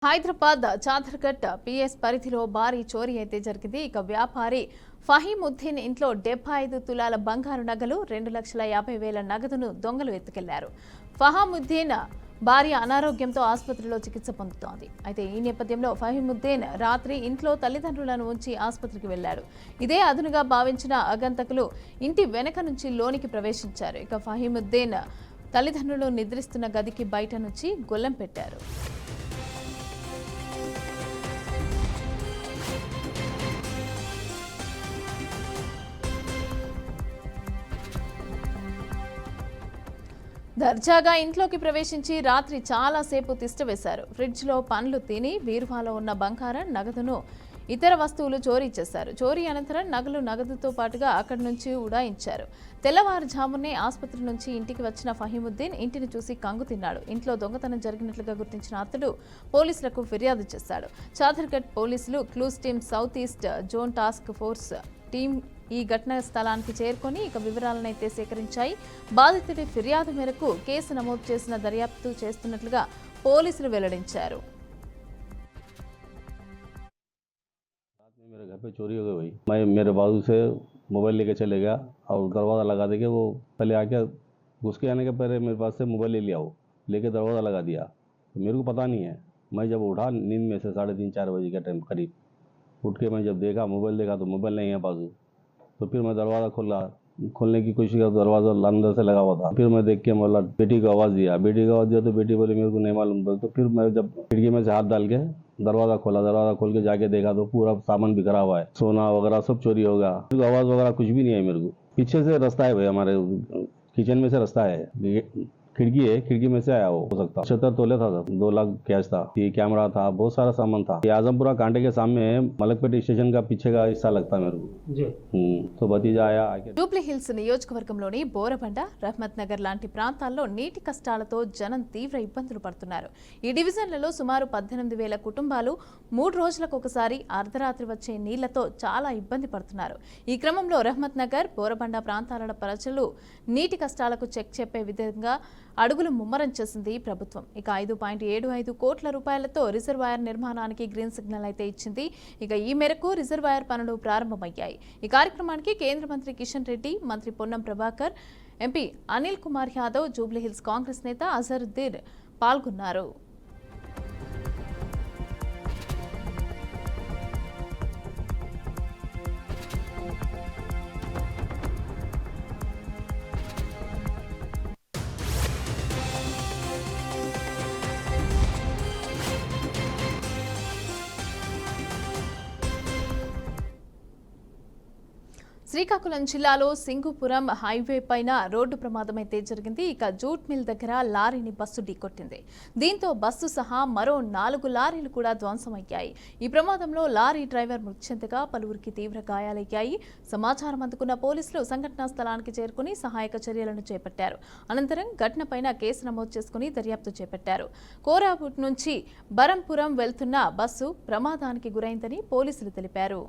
Hyderabad Chaderghat PS పరిధిలో భారీ చోరీ అయితే జరిగింది. ఇక వ్యాపారి ఫహీముద్దీన్ ఇంట్లో 75 తులాల బంగారు నగలు 2,50,000 నగదును దొంగలు ఎత్తుకెళ్లారు. ఫహీముద్దీన్ భార్య అనారోగ్యంతో ఆసుపత్రిలో చికిత్స పొందుతోంది. అయితే ఈ నేపథ్యంలో ఫహీముద్దీన్ రాత్రి ఇంట్లో తల్లిదండ్రులను ఉంచి ఆసుపత్రికి వెళ్లాడు. ఇదే అదునుగా భావించిన ఆగంతకులు ఇంటి వెనక నుంచి లోనికి ప్రవేశించారు. ఇక ఫహీముద్దీన్ తల్లిదండ్రులు నిద్రిస్తున్న గదికి బయట నుంచి గొల్లెం పెట్టారు. దర్జాగా ఇంట్లోకి ప్రవేశించి రాత్రి చాలాసేపు తిష్టవేశారు. ఫ్రిడ్జ్లో పండ్లు తిని బీరువాలో ఉన్న బంగారం, నగదును ఇతర వస్తువులు చోరీ చేశారు. చోరీ అనంతరం నగదుతో పాటుగా అక్కడి నుంచి ఉడాయించారు. తెల్లవారుజామునే ఆసుపత్రి నుంచి ఇంటికి వచ్చిన ఫహీముద్దీన్ ఇంటిని చూసి కంగు తిన్నాడు. ఇంట్లో దొంగతనం జరిగినట్లుగా గుర్తించిన అతడు పోలీసులకు ఫిర్యాదు చేశాడు. చాదర్ఘట్ పోలీసులు clues team, south east zone task force team ఈ ఘటనా స్థలానికి చేరుకొని వివరాలనైతే సేకరించాయి. బాధితుడి ఫిర్యాదు మేరకు కేసు నమోదు చేసిన దర్యాప్తు చేస్తున్నట్లుగా పోలీసులు వెల్లడించారు. मेरे घर पे चोरी हो गई भाई। मैं मेरे बाजू से मोबाइल लेके चले गया और दरवाज़ा लगा देके वो पहले आके घुस के आने के पहले मेरे पास से मोबाइल ले लिया, वो लेके दरवाज़ा लगा दिया। तो मेरे को पता नहीं है। मैं जब उठा नींद में से 3:30-4 बजे के टाइम करीब उठ के मैं जब देखा मोबाइल देखा तो मोबाइल नहीं है बाजू। तो फिर मैं दरवाज़ा खोलने की कोशिश किया, दरवाज़ा अंदर से लगा हुआ था। फिर मैं देख के मतलब बेटी को आवाज़ दिया तो बेटी बोली मेरे को नहीं मालूम। तो फिर मैं जब खिड़की में से हाथ डाल के दरवाज़ा खोल के जाके देखा तो पूरा सामान बिखरा हुआ है, सोना वगैरह सब चोरी हो गया। आवाज़ वगैरह कुछ भी नहीं है मेरे को। पीछे से रास्ता है भाई, हमारे किचन में से रास्ता है, खिड़की है, खिड़की में से आया वो हो सकता। 76 तोले था, 2 लाख कैश था, ये कैमरा था, बहुत सारा सामान था। ये आजमपुरा कांटे के सामने मलकपेट स्टेशन का पीछे का हिस्सा लगता है मेरे को जी। तो भतीजा आया आके జూబ్లీ హిల్స్ నియోజకవర్గంలోని బోరబండ, రహ్మత్ నగర్ లాంటి ప్రాంతాల్లో నీటి కష్టాలతో జనం తీవ్ర ఇబ్బందులు పడుతున్నారు. ఈ డివిజన్లలో సుమారు 18,000 కుటుంబాలు 3 రోజులకు ఒకసారి అర్ధరాత్రి వచ్చే నీళ్లతో చాలా ఇబ్బంది పడుతున్నారు. ఈ క్రమంలో రహ్మత్ నగర్, బోరబండ ప్రాంతాల ప్రజలు నీటి కష్టాలకు చెక్ చెప్పే విధంగా అడుగులు ముమ్మరం చేసింది ప్రభుత్వం. ఇక 5.75 కోట్ల రూపాయలతో రిజర్వాయర్ నిర్మాణానికి గ్రీన్ సిగ్నల్ అయితే ఇచ్చింది. ఇక ఈ మేరకు రిజర్వాయర్ పనులు ప్రారంభమయ్యాయి. ఈ కార్యక్రమానికి కేంద్ర మంత్రి కిషన్ రెడ్డి, మంత్రి పొన్నం ప్రభాకర్, ఎంపీ అనిల్ కుమార్ యాదవ్, జూబ్లీహిల్స్ కాంగ్రెస్ నేత అజరుద్దీన్ పాల్గొన్నారు. శ్రీకాకుళం జిల్లాలో సింగుపురం హైవే పైన రోడ్డు ప్రమాదం అయితే జరిగింది. ఇక జూట్ మిల్ దగ్గర లారీని బస్సు ఢీకొట్టింది. దీంతో బస్సు సహా మరో 4 లారీలు కూడా ధ్వంసమయ్యాయి. ఈ ప్రమాదంలో లారీ డ్రైవర్ మృతి చెందగా పలువురికి తీవ్ర గాయాలయ్యాయి. సమాచారం అందుకున్న పోలీసులు సంఘటనా స్థలానికి చేరుకుని సహాయక చర్యలను చేపట్టారు. అనంతరం ఘటనపైన కేసు నమోదు చేసుకుని దర్యాప్తు చేపట్టారు. కోరాపుట్ నుంచి బరంపురం వెళ్తున్న బస్సు ప్రమాదానికి గురైందని పోలీసులు తెలిపారు.